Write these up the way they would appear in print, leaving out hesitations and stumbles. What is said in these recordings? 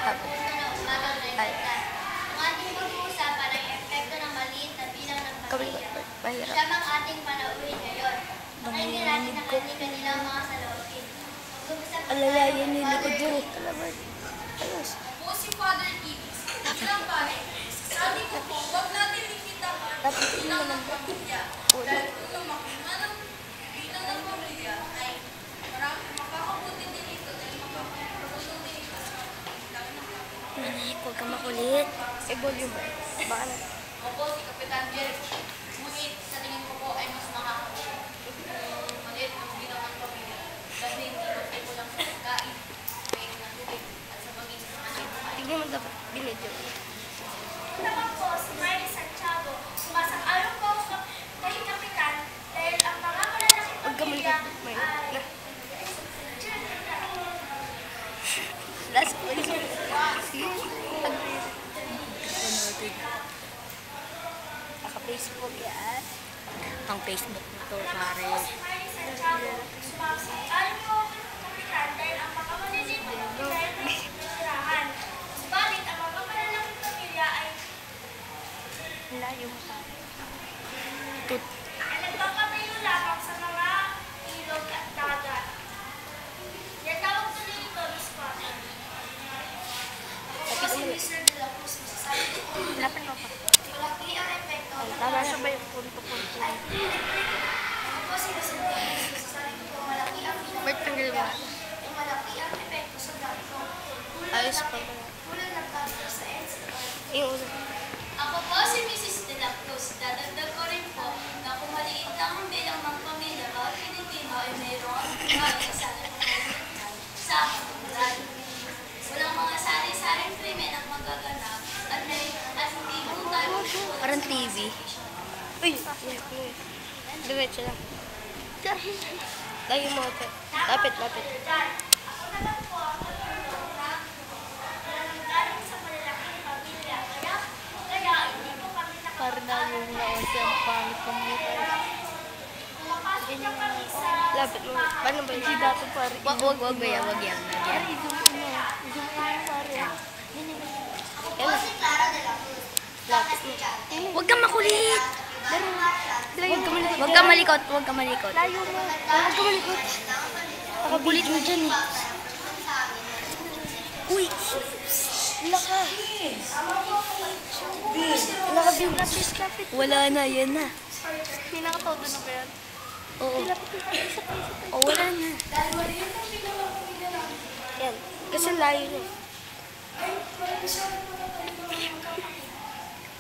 Ay. Ang ating pag-uusapan ay epekto ng maliit na bilang ng pamilya. Mahirap. Siya ang ating panauhin ngayon. Pakinggan natin ang kanilang mga saloobin. Alalayan ni likod yun eh. Kalaban. Ayos. Po si Father Ibis. Bilang pare, sabi ko po, huwag natin ikitahan Dapat bilang naman ng pamilya. Dahil kung lumaki man ang bilang ng pamilya, ay marami makakabuti din ito dahil makakapagpapagod din ito sa bilang ng pamilya. Manik, huwag ka makulit. Eh, volume ba? Baka na. Opo, si Kapitan Jerry. Ngunit sa tingin ko po ay mas makakabuti kung maliit ang bilang ng pamilya. Dahil hindi ko lang sa pagkain, may ng tubig at sa pagiging sa anak. Tignan mo dapat. Binidyo. Naman po, si Mary Santiago, sumasang-ayon po ako kay Kapitan dahil ang mga malalaking Huwag ka pamilya malikot. May. ay... Na. Last question. Naka-Facebook yan. Ang Facebook na to, pare. Si Mary Santiago, sumasang-ayon po ako kay Kapitan dahil ang mga maliliit na pamilya ay nasirahan. Subalit, ang mga malalaking pamilya ay Layo mo sa akin. Tut. nagpapatayo lamang sa mga ilog at dagat. Yan tawag tuloy ito, Miss Potter. Ako si Mr. De La Cruz, masasabi ko po, Lapan mo pa. malaki ang epekto. Tama siya ba yung punto-punto? Ako po si Mr. De La Cruz, masasabi ko po, malaki ang Bert, tanggal ba? Yung malaki ang epekto sa dato. Ayos pa. Kulang ng dato sa NCR. Yung una. Ako po si Mrs. De La Cruz. Dadagdag ko rin po na kung maliit lang ang bilang ng pamilya, bawat Pilipino ay mayroong sa kapundan. Walang mga sari-saring krimen ang magaganap at hindi po tayo Parang TV. Uy! Diretso lang. Layo mo ito. Lapit, lapit. Ako naman po ang nagtuturo na galing sa malalaking pamilya. Kaya hindi po kami Parang layo mo na ako sa pangit ng mukha. Pumapasok na kami sa... Lapit mo. Paano ba yun? Si dato pare. Wag ba yan? Wag yan. Ako po si Clara De La Cruz. Lapit mo. Huwag kang makulit! Huwag kang malikot. Huwag kang malikot. Layo mo. Huwag kang malikot. Nakabulit mo dyan eh. Uy! Laka! Laka, wala na, yan na. May nakatawa na ba yan? Oo. Oo, wala na. Yan. Kasi layo na.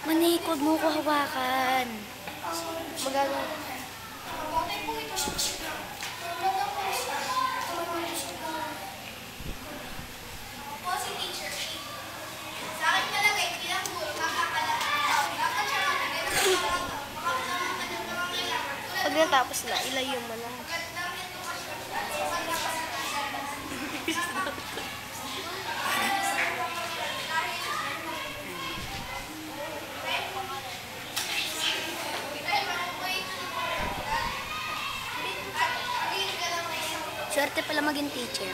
Manikod mo ko hawakan. Magagawa. Po si Teacher A. Sa akin palagay, bilang guro, dapat siya magbigay ng mga pangangailangan. Pag natapos na, ilayo mo na. Swerte pala maging teacher.